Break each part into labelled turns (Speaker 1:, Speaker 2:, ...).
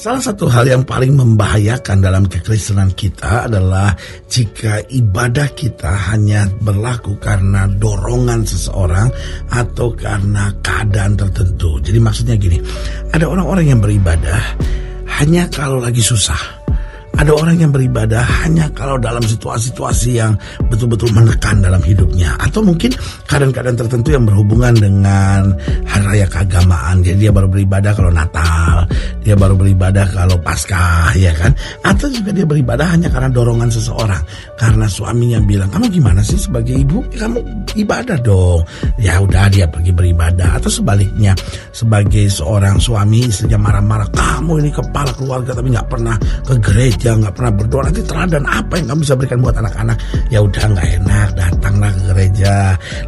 Speaker 1: Salah satu hal yang paling membahayakan dalam kekristenan kita adalah jika ibadah kita hanya berlaku karena dorongan seseorang atau karena keadaan tertentu. Jadi maksudnya gini, ada orang-orang yang beribadah hanya kalau lagi susah. Ada orang yang beribadah hanya kalau dalam situasi-situasi yang betul-betul menekan dalam hidupnya. Atau mungkin keadaan-keadaan tertentu yang berhubungan dengan hari raya keagamaan. Jadi dia baru beribadah kalau Natal, dia baru beribadah kalau Paskah, ya kan? Atau juga dia beribadah hanya karena dorongan seseorang. Karena suaminya bilang, kamu gimana sih sebagai ibu? Kamu ibadah dong. Ya udah, dia pergi beribadah. Atau sebaliknya, sebagai seorang suami istrinya marah-marah, kamu ini kepala keluarga tapi gak pernah ke gereja, nggak pernah berdoa, nanti teladan apa yang kamu bisa berikan buat anak-anak? Ya udah, nggak enak, datanglah ke gereja.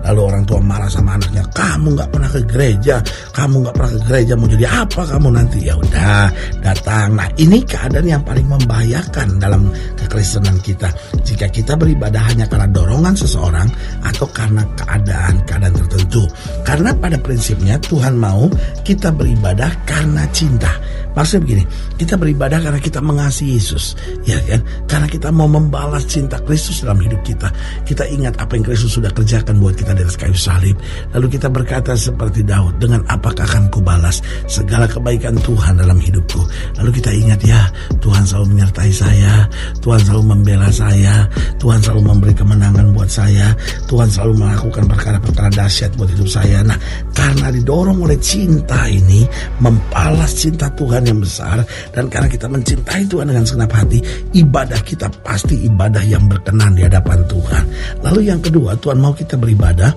Speaker 1: Lalu orang tua marah sama anaknya, kamu nggak pernah ke gereja, kamu nggak pernah ke gereja, mau jadi apa kamu nanti? Ya udah, datang. Nah, ini keadaan yang paling membahayakan dalam kekristenan kita. Jika kita beribadah hanya karena dorongan seseorang atau karena keadaan-keadaan tertentu. Karena pada prinsipnya Tuhan mau kita beribadah karena cinta. Maksudnya begini, kita beribadah karena kita mengasihi Yesus, ya kan? Karena kita mau membalas cinta Kristus dalam hidup kita. Kita ingat apa yang Kristus sudah kerjakan buat kita di atas kayu salib. Lalu kita berkata seperti Daud, dengan apakah akan kubalas segala kebaikan Tuhan dalam hidupku. Lalu kita ingat, ya, Tuhan selalu menyertai saya, Tuhan selalu membela saya, Tuhan selalu memberi kemenangan buat saya, Tuhan selalu melakukan perkara-perkara dahsyat buat hidup saya. Nah, karena didorong oleh cinta ini, membalas cinta Tuhan yang besar, dan karena kita mencintai Tuhan dengan segenap hati, ibadah kita pasti ibadah yang berkenan di hadapan Tuhan. Lalu yang kedua, Tuhan mau kita beribadah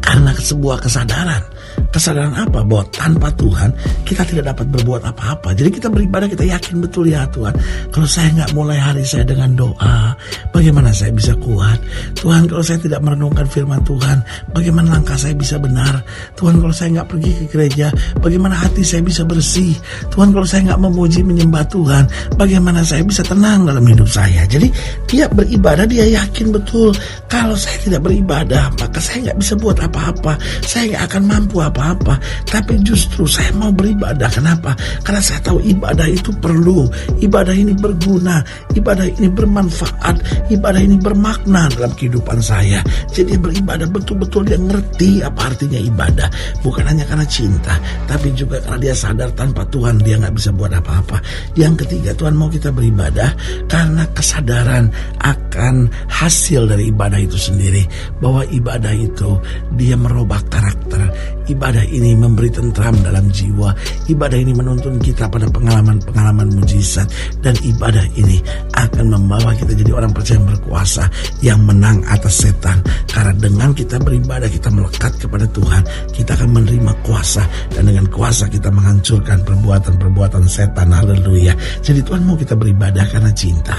Speaker 1: karena sebuah kesadaran. Kesadaran apa? Bahwa tanpa Tuhan kita tidak dapat berbuat apa-apa. Jadi kita beribadah, kita yakin betul, ya Tuhan, kalau saya nggak mulai hari saya dengan doa, bagaimana saya bisa kuat? Tuhan, kalau saya tidak merenungkan firman Tuhan, bagaimana langkah saya bisa benar? Tuhan, kalau saya nggak pergi ke gereja, bagaimana hati saya bisa bersih? Tuhan, kalau saya nggak memuji menyembah Tuhan, bagaimana saya bisa tenang dalam hidup saya? Jadi dia beribadah, dia yakin betul, kalau saya tidak beribadah maka saya nggak bisa buat apa-apa, saya nggak akan mampu apa-apa. Tapi justru saya mau beribadah. Kenapa? Karena saya tahu ibadah itu perlu, ibadah ini berguna, ibadah ini bermanfaat, ibadah ini bermakna dalam kehidupan saya. Jadi beribadah betul-betul dia ngerti apa artinya ibadah. Bukan hanya karena cinta, tapi juga karena dia sadar tanpa Tuhan dia gak bisa buat apa-apa. Yang ketiga, Tuhan mau kita beribadah karena kesadaran akan hasil dari ibadah itu sendiri. Bahwa ibadah itu dia merubah karakter. Ibadah ini memberi tentram dalam jiwa. Ibadah ini menuntun kita pada pengalaman-pengalaman mujizat. Dan ibadah ini akan membawa kita jadi orang percaya yang berkuasa, yang menang atas setan. Karena dengan kita beribadah, kita melekat kepada Tuhan, kita akan menerima kuasa. Dan dengan kuasa kita menghancurkan perbuatan-perbuatan setan. Haleluya. Jadi Tuhan mau kita beribadah karena cinta.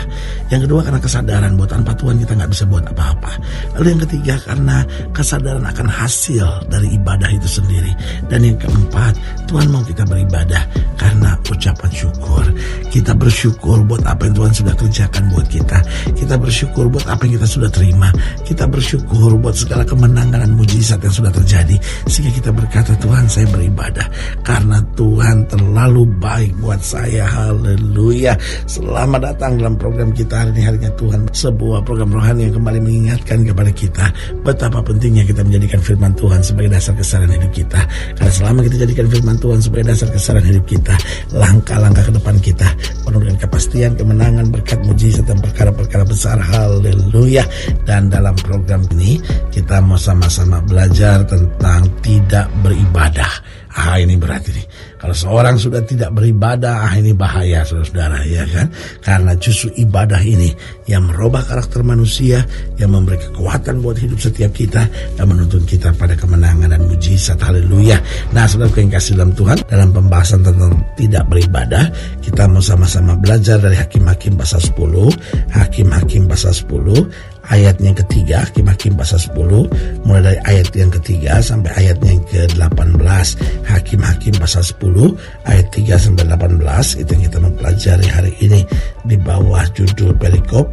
Speaker 1: Yang kedua, karena kesadaran bahwa tanpa Tuhan kita gak bisa buat apa-apa. Lalu yang ketiga, karena kesadaran akan hasil dari ibadah itu sendiri. Dan yang keempat, Tuhan mau kita beribadah karena ucapan syukur. Kita bersyukur buat apa yang Tuhan sudah kerjakan buat kita. Kita bersyukur buat apa yang kita sudah terima. Kita bersyukur buat segala kemenangan dan mujizat yang sudah terjadi. Sehingga kita berkata, Tuhan, saya beribadah karena Tuhan terlalu baik buat saya. Haleluya. Selamat datang dalam program kita hari ini, Harinya Tuhan. Sebuah program rohani yang kembali mengingatkan kepada kita betapa pentingnya kita menjadikan firman Tuhan sebagai dasar kesadaran hidup kita. Karena selama kita jadikan firman Tuhan sebagai dasar kesadaran hidup kita, langkah-langkah ke depan kita penuh dengan kepastian, kemenangan, berkat, mujizat, dan perkara-perkara besar. Haleluya. Dan dalam program ini kita mau sama-sama belajar tentang tidak beribadah. Ini berat ini. Kalau seorang sudah tidak beribadah, ini bahaya, saudara-saudara, ya kan? Karena justru ibadah ini yang merubah karakter manusia, yang memberi kekuatan buat hidup setiap kita, dan menuntun kita pada kemenangan dan mujizat. Haleluya. Nah, saudara yang kasih dalam Tuhan, dalam pembahasan tentang tidak beribadah, kita mau sama-sama belajar dari Hakim-Hakim pasal 10, Hakim-Hakim pasal 10, ayatnya yang ketiga, Hakim-Hakim pasal 10, mulai dari ayat yang ketiga sampai ayatnya yang ke-18. Hakim-Hakim pasal 10, ayat 3 sampai 18, itu yang kita mempelajari hari ini di bawah judul perikop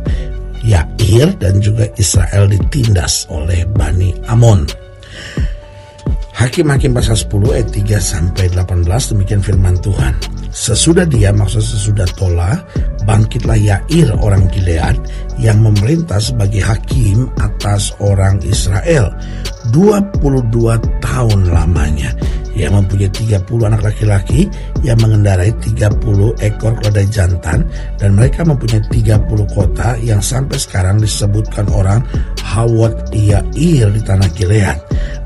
Speaker 1: Yair dan juga Israel ditindas oleh Bani Amon. Hakim-Hakim pasal 10 ayat 3 sampai 18, demikian firman Tuhan. Sesudah dia, maksud sesudah Tola, bangkitlah Yair orang Gilead yang memerintah sebagai hakim atas orang Israel 22 tahun lamanya. Ia mempunyai 30 anak laki-laki yang mengendarai 30 ekor keledai jantan, dan mereka mempunyai 30 kota yang sampai sekarang disebutkan orang Hawat Yair di tanah Gilead.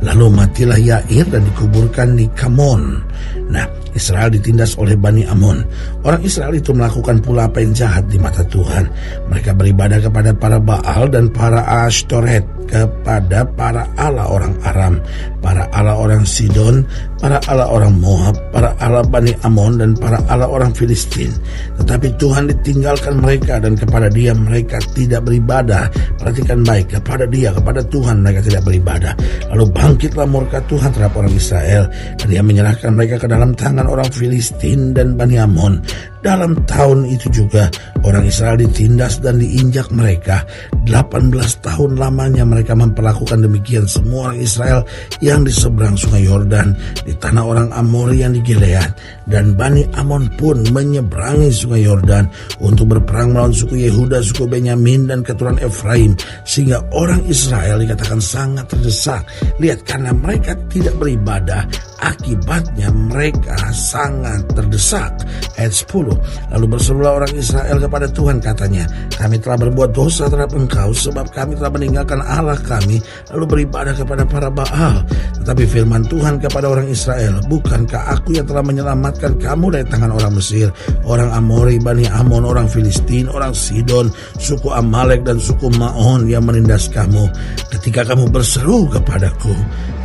Speaker 1: Lalu matilah Yair dan dikuburkan di Kamon. Nah, Israel ditindas oleh Bani Amon. Orang Israel itu melakukan pula apa yang jahat di mata Tuhan. Mereka beribadah kepada para Baal dan para Ashtoret, kepada para Allah orang Aram, para Allah orang Sidon, para Allah orang Moab, para Allah Bani Amon, dan para Allah orang Filistin. Tetapi Tuhan ditinggalkan mereka, dan kepada Dia mereka tidak beribadah. Perhatikan baik, kepada Dia, kepada Tuhan mereka tidak beribadah. Lalu bangkitlah murka Tuhan terhadap orang Israel, dan Dia menyerahkan mereka ke dalam tangan orang Filistin dan Bani Amon. Dalam tahun itu juga orang Israel ditindas dan diinjak mereka. 18 tahun lamanya mereka memperlakukan demikian semua orang Israel yang di seberang sungai Yordan, di tanah orang Amori yang di Gilead. Dan Bani Amon pun menyeberangi sungai Yordan untuk berperang melawan suku Yehuda, suku Benyamin, dan keturunan Efraim, sehingga orang Israel dikatakan sangat terdesak. Lihat, karena mereka tidak beribadah, akibatnya mereka sangat terdesak. Ayat 10, lalu berserulah orang Israel kepada Tuhan, katanya, kami telah berbuat dosa terhadap Engkau, sebab kami telah meninggalkan Allah kami, lalu beribadah kepada para Baal. Tetapi firman Tuhan kepada orang Israel, bukankah aku yang telah menyelamatkan kamu dari tangan orang Mesir, orang Amori, Bani Amon, orang Filistin, orang Sidon, suku Amalek, dan suku Maon yang menindas kamu ketika kamu berseru kepadaku?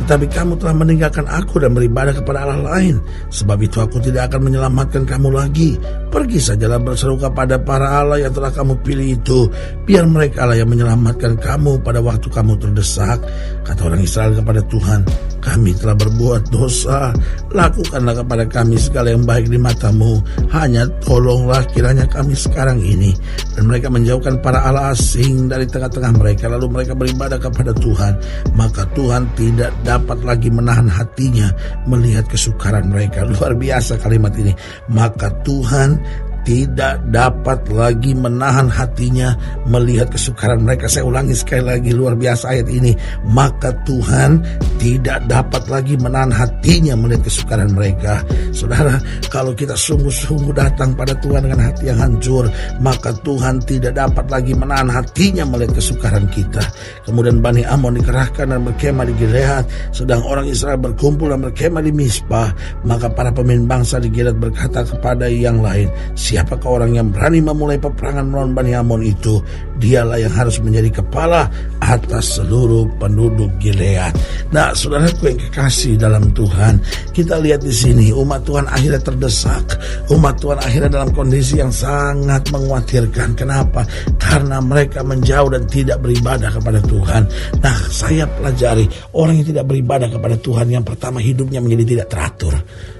Speaker 1: Tetapi kamu telah meninggalkan aku dan beribadah kepada Allah lain. Sebab itu aku tidak akan menyelamatkan kamu lagi. Pergi sajalah berseru kepada para Allah yang telah kamu pilih itu. Biar mereka lah yang menyelamatkan kamu pada waktu kamu terdesak. Kata orang Israel kepada Tuhan, kami telah berbuat dosa. Lakukanlah kepada kami segala yang baik di matamu. Hanya tolonglah kiranya kami sekarang ini. Dan mereka menjauhkan para Allah asing dari tengah-tengah mereka. Lalu mereka beribadah kepada Tuhan. Maka Tuhan tidak dapat lagi menahan hatinya melihat kesukaran mereka. Luar biasa kalimat ini. Maka Tuhan tidak dapat lagi menahan hatinya melihat kesukaran mereka. Saya ulangi sekali lagi, luar biasa ayat ini. Maka Tuhan tidak dapat lagi menahan hatinya melihat kesukaran mereka. Saudara, kalau kita sungguh-sungguh datang pada Tuhan dengan hati yang hancur, maka Tuhan tidak dapat lagi menahan hatinya melihat kesukaran kita. Kemudian Bani Amon dikerahkan dan berkemah di Gilead, sedang orang Israel berkumpul dan berkemah di Mizpah. Maka para pemimpin bangsa di Gilead berkata kepada yang lain, siapakah orang yang berani memulai peperangan melawan Bani Amon itu? Dialah yang harus menjadi kepala atas seluruh penduduk Gilead. Nah, saudaraku yang kekasih dalam Tuhan, kita lihat di sini umat Tuhan akhirnya terdesak. Umat Tuhan akhirnya dalam kondisi yang sangat mengkhawatirkan. Kenapa? Karena mereka menjauh dan tidak beribadah kepada Tuhan. Nah, saya pelajari orang yang tidak beribadah kepada Tuhan, yang pertama hidupnya menjadi tidak teratur.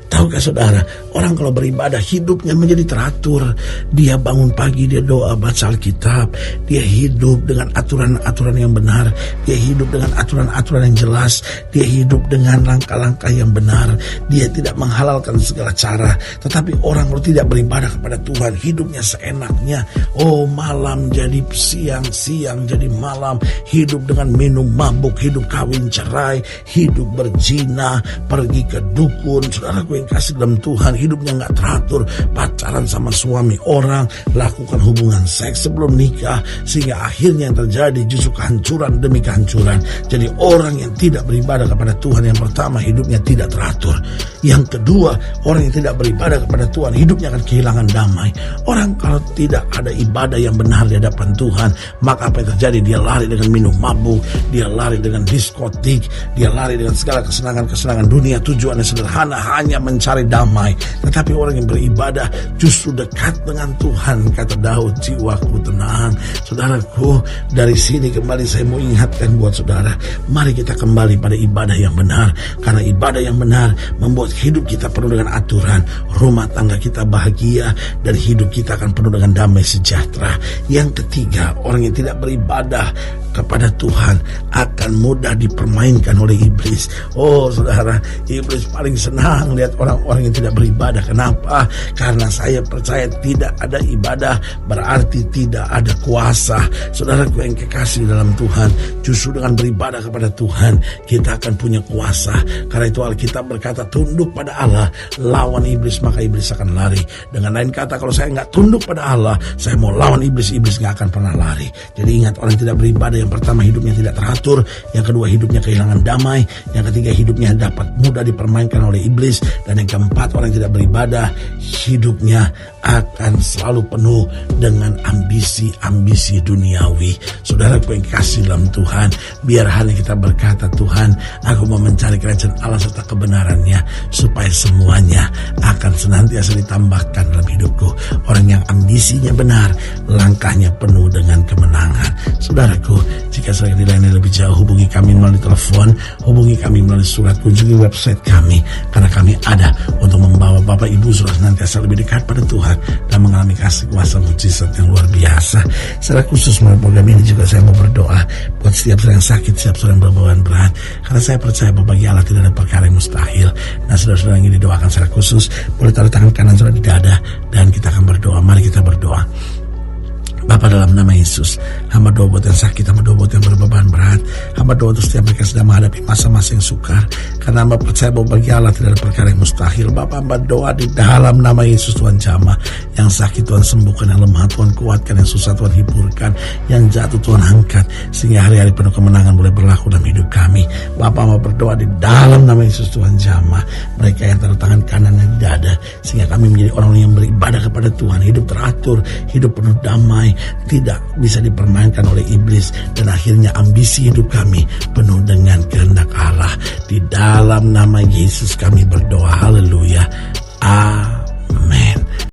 Speaker 1: Tahukah saudara, orang kalau beribadah hidupnya menjadi teratur. Dia bangun pagi, dia doa, baca Alkitab. Dia hidup dengan aturan-aturan yang benar. Dia hidup dengan aturan-aturan yang jelas. Dia hidup dengan langkah-langkah yang benar. Dia tidak menghalalkan segala cara. Tetapi orang kalau tidak beribadah kepada Tuhan, hidupnya seenaknya. Oh, malam jadi siang, siang jadi malam. Hidup dengan minum mabuk, hidup kawin cerai, hidup berzina, pergi ke dukun. Saudaraku yang kasih dalam Tuhan, hidupnya gak teratur, pacaran sama suami orang, lakukan hubungan seks sebelum nikah, sehingga akhirnya yang terjadi justru kehancuran demi kehancuran. Jadi orang yang tidak beribadah kepada Tuhan, yang pertama hidupnya tidak teratur. Yang kedua, orang yang tidak beribadah kepada Tuhan, hidupnya akan kehilangan damai. Orang kalau tidak ada ibadah yang benar di hadapan Tuhan, maka apa yang terjadi? Dia lari dengan minum mabuk, dia lari dengan diskotik, dia lari dengan segala kesenangan-kesenangan dunia. Tujuannya sederhana, hanya mencari damai, tetapi orang yang beribadah justru dekat dengan Tuhan. Kata Daud, jiwaku tenang. Saudaraku, dari sini kembali saya mau ingatkan buat saudara, mari kita kembali pada ibadah yang benar, karena ibadah yang benar membuat hidup kita penuh dengan aturan, rumah tangga kita bahagia, dan hidup kita akan penuh dengan damai sejahtera. Yang ketiga, orang yang tidak beribadah kepada Tuhan akan mudah dipermainkan oleh iblis. Oh saudara, iblis paling senang lihat orang-orang yang tidak beribadah. Kenapa? Karena saya percaya tidak ada ibadah berarti tidak ada kuasa. Saudaraku yang kekasih dalam Tuhan, justru dengan beribadah kepada Tuhan kita akan punya kuasa. Karena itu Alkitab berkata, tunduk pada Allah, lawan iblis maka iblis akan lari. Dengan lain kata, kalau saya nggak tunduk pada Allah, saya mau lawan iblis, iblis nggak akan pernah lari. Jadi ingat, orang yang tidak beribadah, yang pertama hidupnya tidak teratur, yang kedua hidupnya kehilangan damai, yang ketiga hidupnya dapat mudah dipermainkan oleh iblis, dan yang keempat, orang yang tidak beribadah hidupnya akan selalu penuh dengan ambisi-ambisi duniawi. Saudaraku yang kasih dalam Tuhan, biar hanya kita berkata, Tuhan, aku mau mencari kerajaan Allah serta kebenarannya, supaya semuanya akan senantiasa ditambahkan dalam hidupku. Orang yang ambisinya benar, langkahnya penuh dengan kemenangan. Saudaraku, jika saya dilayani lebih jauh, hubungi kami melalui telepon, hubungi kami melalui surat, kunjungi website kami, karena kami ada untuk membawa Bapak Ibu Saudara senantiasa lebih dekat pada Tuhan dan mengalami kasih kuasa mujizat yang luar biasa. Secara khusus melalui program ini juga saya mau berdoa buat setiap orang yang sakit, setiap orang yang berbeban berat, karena saya percaya bahwa bagi Allah tidak ada perkara yang mustahil. Nah, saudara-saudara yang ingin didoakan secara khusus, boleh taruh tangan kanan saudara di dada dan kita akan berdoa. Mari kita berdoa. Bapa, dalam nama Yesus, hamba doa buat yang sakit, hamba doa buat yang berbeban berat, hamba doa untuk setiap mereka sedang menghadapi masa-masa yang sukar, karena hamba percaya bahwa bagi Allah tidak ada perkara yang mustahil. Bapa, hamba doa di dalam nama Yesus, Tuhan jamah, yang sakit Tuhan sembuhkan, yang lemah Tuhan kuatkan, yang susah Tuhan hiburkan, yang jatuh Tuhan angkat, sehingga hari-hari penuh kemenangan boleh berlaku dalam hidup kami. Bapa, hamba berdoa di dalam nama Yesus, Tuhan jamah mereka yang taruh tangan kanannya di dada, sehingga kami menjadi orang yang beribadah kepada Tuhan, hidup teratur, hidup penuh damai, tidak bisa dipermainkan oleh iblis, dan akhirnya ambisi hidup kami penuh dengan kehendak Allah. Di dalam nama Yesus kami berdoa. Haleluya.